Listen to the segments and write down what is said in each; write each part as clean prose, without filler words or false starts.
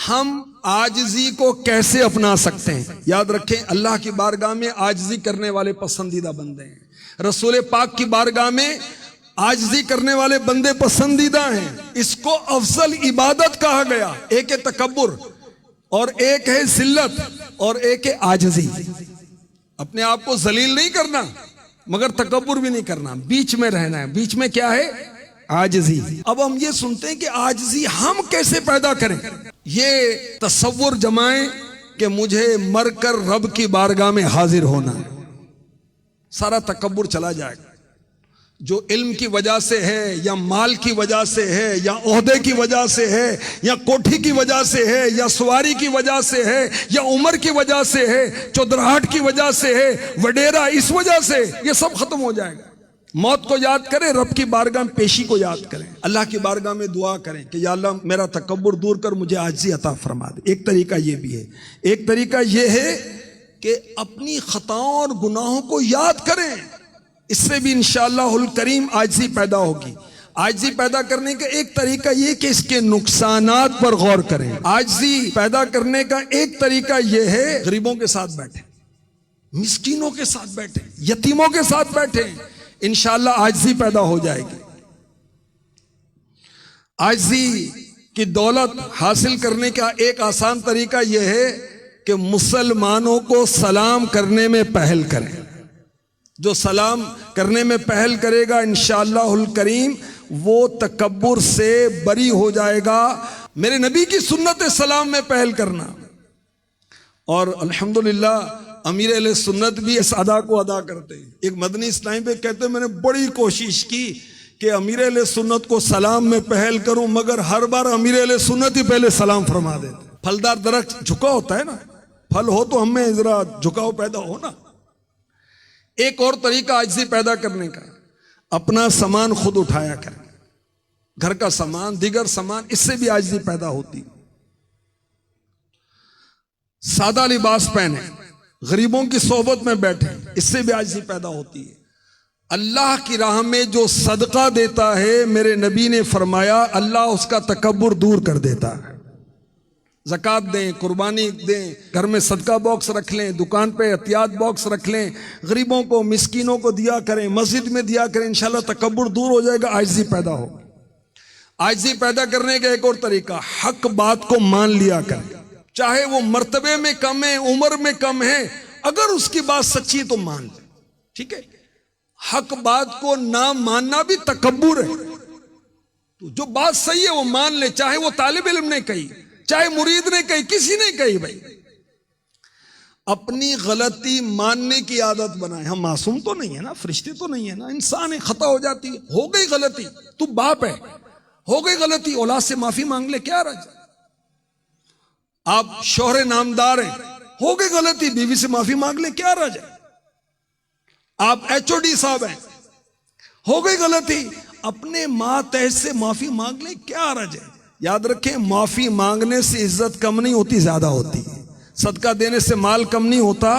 ہم عاجزی کو کیسے اپنا سکتے ہیں؟ یاد رکھیں، اللہ کی بارگاہ میں عاجزی کرنے والے پسندیدہ بندے ہیں، رسول پاک کی بارگاہ میں عاجزی کرنے والے بندے پسندیدہ ہیں۔ اس کو افضل عبادت کہا گیا۔ ایک ہے تکبر اور ایک ہے ذلت اور ایک ہے عاجزی۔ اپنے آپ کو ذلیل نہیں کرنا مگر تکبر بھی نہیں کرنا، بیچ میں رہنا ہے۔ بیچ میں کیا ہے؟ عاجزی۔ اب ہم یہ سنتے ہیں کہ عاجزی ہم کیسے پیدا کریں؟ یہ تصور جمائیں کہ مجھے مر کر رب کی بارگاہ میں حاضر ہونا ہے، سارا تکبر چلا جائے گا۔ جو علم کی وجہ سے ہے یا مال کی وجہ سے ہے یا عہدے کی وجہ سے ہے یا کوٹھی کی وجہ سے ہے یا سواری کی وجہ سے ہے یا عمر کی وجہ سے ہے، چودراہٹ کی وجہ سے ہے، وڈیرا اس وجہ سے، یہ سب ختم ہو جائے گا۔ موت کو یاد کریں، رب کی بارگاہ میں پیشی کو یاد کریں، اللہ کی بارگاہ میں دعا کریں کہ یا اللہ میرا تکبر دور کر، مجھے عاجزی عطا فرما دے۔ ایک طریقہ یہ بھی ہے۔ ایک طریقہ یہ ہے کہ اپنی خطاؤں اور گناہوں کو یاد کریں، اس سے بھی انشاءاللہ الکریم عاجزی پیدا ہوگی۔ عاجزی پیدا کرنے کا ایک طریقہ یہ کہ اس کے نقصانات پر غور کریں۔ عاجزی پیدا کرنے کا ایک طریقہ یہ ہے، غریبوں کے ساتھ بیٹھیں، مسکینوں کے ساتھ بیٹھیں، یتیموں کے ساتھ بیٹھیں، انشاءاللہ عاجزی پیدا ہو جائے گی۔ عاجزی کی دولت حاصل کرنے کا ایک آسان طریقہ یہ ہے کہ مسلمانوں کو سلام کرنے میں پہل کریں۔ جو سلام کرنے میں پہل کرے گا انشاءاللہ الکریم وہ تکبر سے بری ہو جائے گا۔ میرے نبی کی سنت سلام میں پہل کرنا، اور الحمدللہ امیر اہل سنت بھی اس ادا کو ادا کرتے ہیں۔ ایک مدنی اسلام پہ کہتے ہیں میں نے بڑی کوشش کی کہ امیر اہل سنت کو سلام میں پہل کروں، مگر ہر بار امیر اہل سنت ہی پہلے سلام فرما دیتے۔ پھلدار درخت جھکا ہوتا ہے نا، پھل ہو تو ہم میں ذرا جھکاؤ پیدا ہو نا۔ ایک اور طریقہ عاجزی پیدا کرنے کا، اپنا سامان خود اٹھایا کریں، گھر کا سامان، دیگر سامان، اس سے بھی عاجزی پیدا ہوتی۔ سادہ لباس پہنیں، غریبوں کی صحبت میں بیٹھیں، اس سے بھی عاجزی پیدا ہوتی ہے۔ اللہ کی راہ میں جو صدقہ دیتا ہے، میرے نبی نے فرمایا اللہ اس کا تکبر دور کر دیتا ہے۔ زکوٰۃ دیں، قربانی دیں، گھر میں صدقہ باکس رکھ لیں، دکان پہ احتیاط باکس رکھ لیں، غریبوں کو مسکینوں کو دیا کریں، مسجد میں دیا کریں، انشاءاللہ تکبر دور ہو جائے گا، عاجزی پیدا ہو۔ عاجزی پیدا کرنے کا ایک اور طریقہ، حق بات کو مان لیا کریں، چاہے وہ مرتبے میں کم ہے، عمر میں کم ہے، اگر اس کی بات سچی ہے تو مان لیں، ٹھیک ہے۔ حق بات کو نہ ماننا بھی تکبر ہے۔ تو جو بات صحیح ہے وہ مان لے، چاہے وہ طالب علم نے کہی، چاہے مرید نے کہی، کسی نے کہی۔ بھائی اپنی غلطی ماننے کی عادت بنائیں۔ ہم معصوم تو نہیں ہے نا، فرشتے تو نہیں ہے نا، انسان ہے، خطا ہو جاتی ہے، ہو گئی غلطی، تو باپ ہے، ہو گئی غلطی، اولاد سے معافی مانگ لے، کیا رج۔ آپ شوہر نامدار ہیں، ہو گئی غلطی، بیوی سے معافی مانگ لے، کیا رج ہے۔ آپ ایچ او ڈی صاحب ہیں، ہو گئی غلطی، اپنے ماتحت سے معافی مانگ لے، کیا رج ہے۔ یاد رکھیں، معافی مانگنے سے عزت کم نہیں ہوتی، زیادہ ہوتی ہے۔ صدقہ دینے سے مال کم نہیں ہوتا،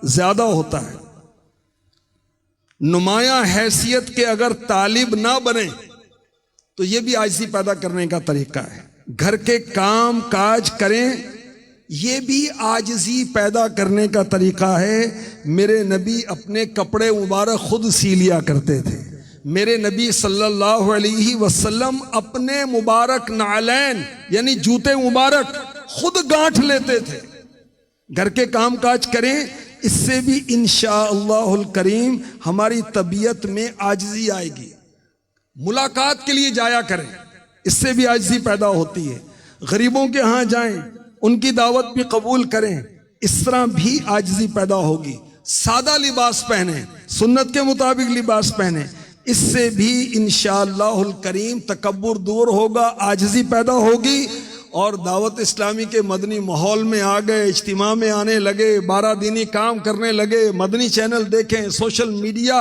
زیادہ ہوتا ہے۔ نمایاں حیثیت کے اگر طالب نہ بنے تو یہ بھی عاجزی پیدا کرنے کا طریقہ ہے۔ گھر کے کام کاج کریں، یہ بھی عاجزی پیدا کرنے کا طریقہ ہے۔ میرے نبی اپنے کپڑے مبارک خود سی لیا کرتے تھے۔ میرے نبی صلی اللہ علیہ وسلم اپنے مبارک نعلین یعنی جوتے مبارک خود گانٹھ لیتے تھے۔ گھر کے کام کاج کریں، اس سے بھی انشاءاللہ الکریم ہماری طبیعت میں عاجزی آئے گی۔ ملاقات کے لیے جایا کریں، اس سے بھی عاجزی پیدا ہوتی ہے۔ غریبوں کے ہاں جائیں، ان کی دعوت بھی قبول کریں، اس طرح بھی عاجزی پیدا ہوگی۔ سادہ لباس پہنیں، سنت کے مطابق لباس پہنیں، اس سے بھی انشاءاللہ الکریم تکبر دور ہوگا، عاجزی پیدا ہوگی۔ اور دعوت اسلامی کے مدنی ماحول میں آ گئے، اجتماع میں آنے لگے، 12 دینی کام کرنے لگے، مدنی چینل دیکھیں، سوشل میڈیا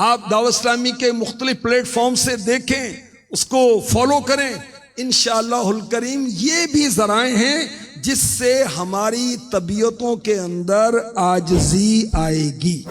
آپ دعوت اسلامی کے مختلف پلیٹ فارم سے دیکھیں، اس کو فالو کریں، انشاءاللہ الکریم یہ بھی ذرائع ہیں جس سے ہماری طبیعتوں کے اندر عاجزی آئے گی۔